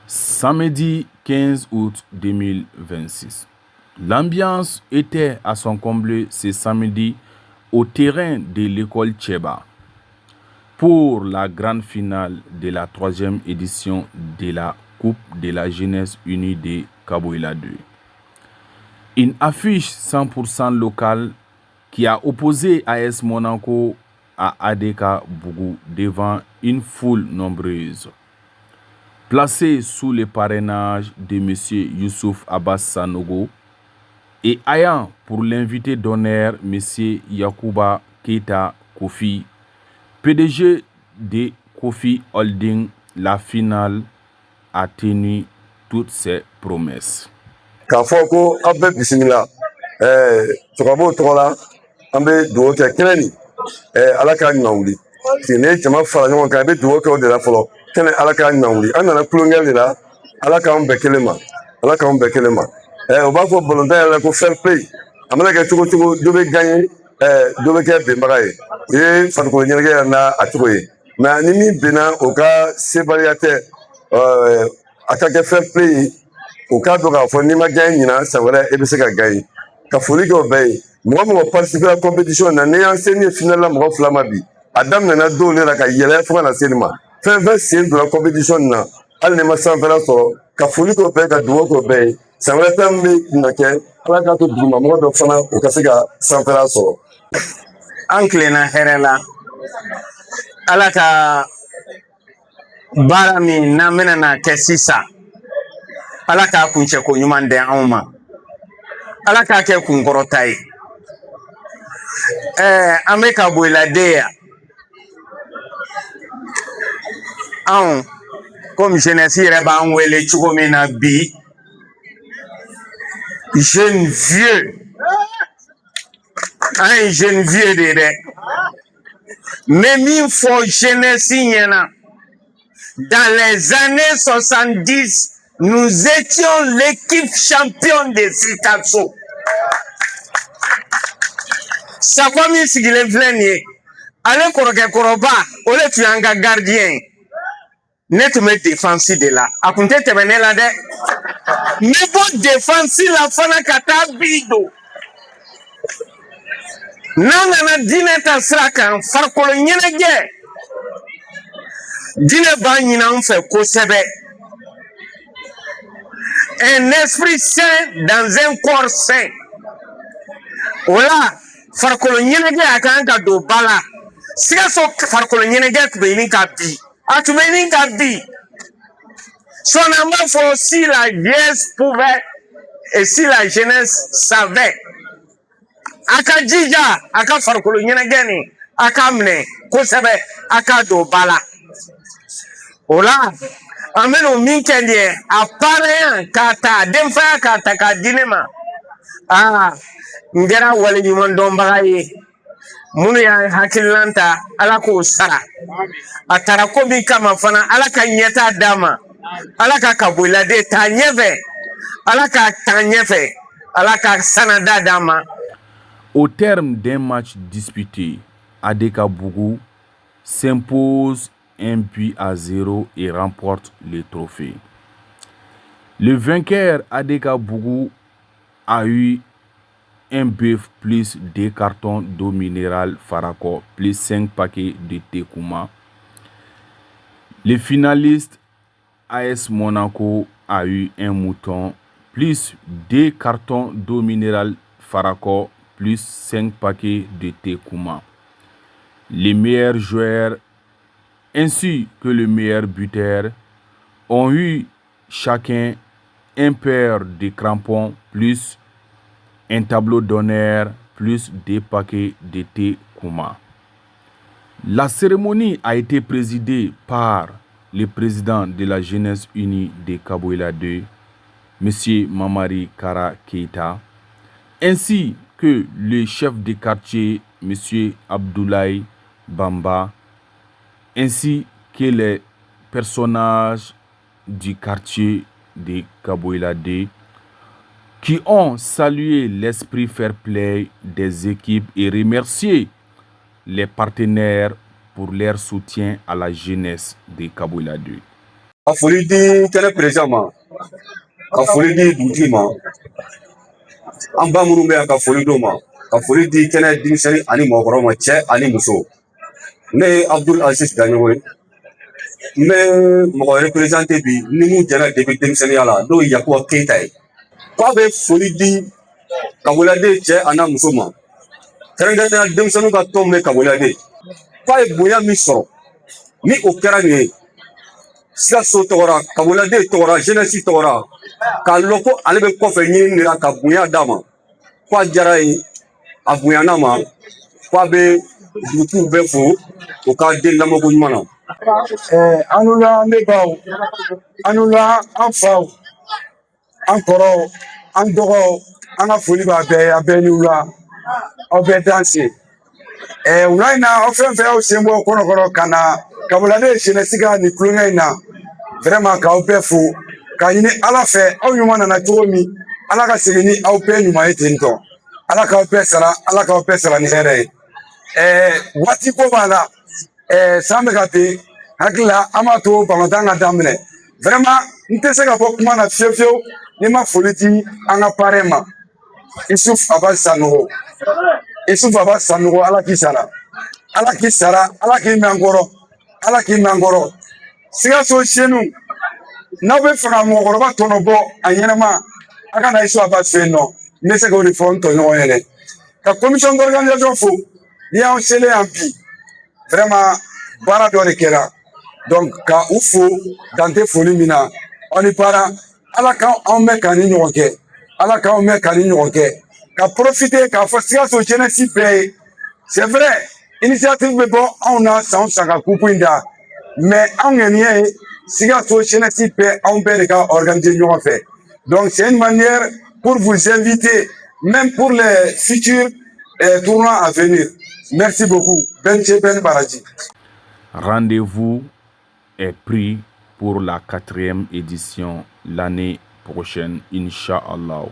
Samedi 15 août 2026. L'ambiance était à son comble ce samedi au terrain de l'école Tcheba pour la grande finale de la 3e édition de la Coupe de la Jeunesse Unie de Kaboila 2. Une affiche 100% locale qui a opposé AS Monaco à ADK Bougou devant une foule nombreuse. Placé sous le parrainage de M. Youssouf Abbas Sanogo et ayant pour l'invité d'honneur M. Yacouba Keita Kofi, PDG de Kofi Holding, la finale a tenu toutes ses promesses. Kafoko abe bisimila tukabo tola ambe duwoke keneni alaka nyawuli tine jama fara ɲɔgɔn kan be duwoke o de la fɔlɔ kene alaka nyawuli an nana kulonkɛ de la alaka an bɛɛ kelen ma alaka an bɛɛ kelen ma o b'a fɔ balontan yɛrɛ ko fair play a mana kɛ cogo cogo dɔ bɛ gagner dɔ bɛ kɛ benbaga ye o ye farikolo ɲɛnajɛ yɛrɛ n'a a cogo ye mais ni min benna o ka sebaliya tɛ a ka kɛ fair play ye o k'a dɔn k'a fɔ n'i ma gagner ɲina san wɛrɛ e bɛ se ka gagner ka foli kɛ o bɛɛ ye mɔgɔ mɔgɔ participer la compétition na ne y'an se ni finale la mɔgɔ fila ma bi a daminɛna don ne la ka yɛlɛ fo ka na se nin ma fɛn fɛn sen donna compétition na hali ne ma sanfɛla sɔrɔ ka foli kɛ o bɛɛ ka dugawu kɛ o bɛɛ ye san wɛrɛ fɛn min bɛ na kɛ ala k'a to duguma mɔgɔ dɔ fana o ka se ka sanfɛla sɔrɔ. An tilenna hɛrɛ la ala ka baara min n'an bɛna na kɛ sisan ala k'a kuncɛ ko ɲuman di anw ma ala k'a kɛ kunkɔrɔta ye an bɛ ka Kaboyiladen yan anw komi jeunesse yɛrɛ b'an wele cogo min na bi jeune vieux an ye jeune vieux de ye dɛ mais min fɔ jeunesse ɲɛna dans les années 70 nous étions l'équipe championne de Sikasso. Sakwa min sigilen filɛ nin ye ale kɔrɔkɛkɔrɔba o de tun y'an ka gardien ye ne tun bɛ défense de la a tun tɛ tɛmɛ ne la dɛ n bɛ bɔ défense la fana ka taa bi don n'an nana diinɛ ta sira kan farikolo ɲɛnajɛ diinɛ b'a ɲini an fɛ kosɛbɛ. Un esprit sain dans un corps sain. Ola farikolo ɲɛnajɛ a kan ka don ba la Sikaso farikolo ɲɛnajɛ tun bɛ ɲini ka bi a tun bɛ ɲini ka bi sɔɔni an b'a fɔ si la jeunesse pouvait et si la jeunesse savait a ka jija a ka farikolo ɲɛnajɛ nin a ka minɛ kosɛbɛ a ka don ba la ola an bɛna min kɛ nin ye a parrain k'a ta denfaya k'a ta k'a di ne ma n kɛra waleɲuman dɔnbaga ye minnu y'an hakililan ta ala k'o sara a taara ko min kama fana ala ka ɲɛta d'a ma ala ka Kaboyiladen taa ɲɛfɛ ala ka taa ɲɛfɛ ala ka sanada d'a ma. Au terme d'un match disputé, ADK Bougou s'impose 1-0 et remporte le trophée. Le vainqueur ADK Bougou a eu un bœuf plus 2 cartons d'eau minérale Faraco plus 5 paquets de Tekouma. Le finaliste AS Monaco a eu un mouton plus 2 cartons d'eau minérale Faraco plus 5 paquets de Tekouma. Les meilleurs joueurs ainsi que le meilleur buteur ont eu chacun un paire de crampons plus un tableau d'honneur plus 2 paquets de thé Kouma. La cérémonie a été présidée par le président de la Jeunesse Unie de Kaboila 2, M. Mamari Kara Keita, ainsi que le chef de quartier, M. Abdoulaye Bamba, ainsi que les personnages du quartier de Kaboila 2 qui ont salué l'esprit fair play des équipes et remercié les partenaires pour leur soutien à la jeunesse de Kaboula 2. A foli di kɛnɛ président ma, ka foli di dugutigi ma, an ba minnu bɛ yan ka foli d'o ma, ka foli di kɛnɛ denmisɛnnin ani mɔgɔkɔrɔba ma, cɛ ani muso. Ne ye Abdul Aziz Daɲogo ye. N bɛ mɔgɔ représenté bi ni mun jɛra depuis denmisɛnninya la n'o ye Yakuba Keyita ye. K'a bɛ foli di Kaboladen cɛ a n'a muso ma, kɛrɛnkɛrɛnnenya denmisɛnninw ka tɔn bɛ Kaboladen. K'a ye bonya min sɔrɔ ni o kɛra nin ye, Sikaso tɔgɔra, Kaboladen tɔgɔra, jeunesse tɔgɔra, k'a lɔn ko ale bɛ kɔfɛ ɲinini de la ka bonya d'a ma, k'a diyara ye, a bonyana ma, k'a bɛ dugutigiw bɛɛ fo o ka den lamɔko ɲuman na. An wulila an bɛ baw, an wulila an faw, an kɔrɔw, an dɔgɔw, an ka foli b'a bɛɛ ye, a bɛɛ ni wula, aw bɛɛ danse. Wula in na aw fɛn fɛn y'aw sen bɔ kɔnɔkɔrɔ ka na Kaboladen jeunesse ka nin kulonkɛ in na, vraiment k'aw bɛɛ fo, k'a ɲini Ala fɛ aw ɲuman nana cogo min, Ala ka segin ni aw bɛɛ ɲuman ye ten tɔ. Ala k'aw bɛɛ sara, Ala k'aw bɛɛ sara ni hɛrɛ ye. Waati ko b'a la, san bɛ ka ben, hakili la an b'a to balontan ka daminɛ. Vraiment n tɛ se ka bɔ kuma na fiyewu fiyewu ni ma foli di an ka parrain ma, Isuf Abasi Sanogo. Isuf Abasi Sanogo, Ala k'i sara. Ala k'i sara, Ala k'i mɛn an kɔrɔ, Ala k'i mɛn an kɔrɔ. Sikaso jeunes n'aw bɛ fɛ ka mɔgɔkɔrɔba tɔnɔ bɔ a ɲɛnama, a ka na Isuf Abasi fɛ yen nɔ. N bɛ se k'o de fɔ n tɔɲɔgɔn ye dɛ. Ka commission d'organisation fo, n'i y'anw selen yan bi, vraiment baara dɔ de kɛra. Donc ka u fo dan tɛ foli min na, aw ni baara, Ala k'anw mɛn k'an ni ɲɔgɔn kɛ, Ala k'anw mɛn k'an ni ɲɔgɔn kɛ. Ka profiter k'a fɔ Sikaso jeunesse bɛɛ ye, c'est vrai, initiative bɛ bɔ anw na san o san ka coupe in da, mais anw ŋaniya ye Sikaso jeunesse bɛɛ anw bɛɛ de ka organiser ɲɔgɔn fɛ. Donc c'est une manière pour vous inviter, même pour les futurs tournois à venir. Merci beaucoup. Benche Ben Baraji. Rendez-vous est pris pour la 4e édition l'année prochaine, Inch'Allah.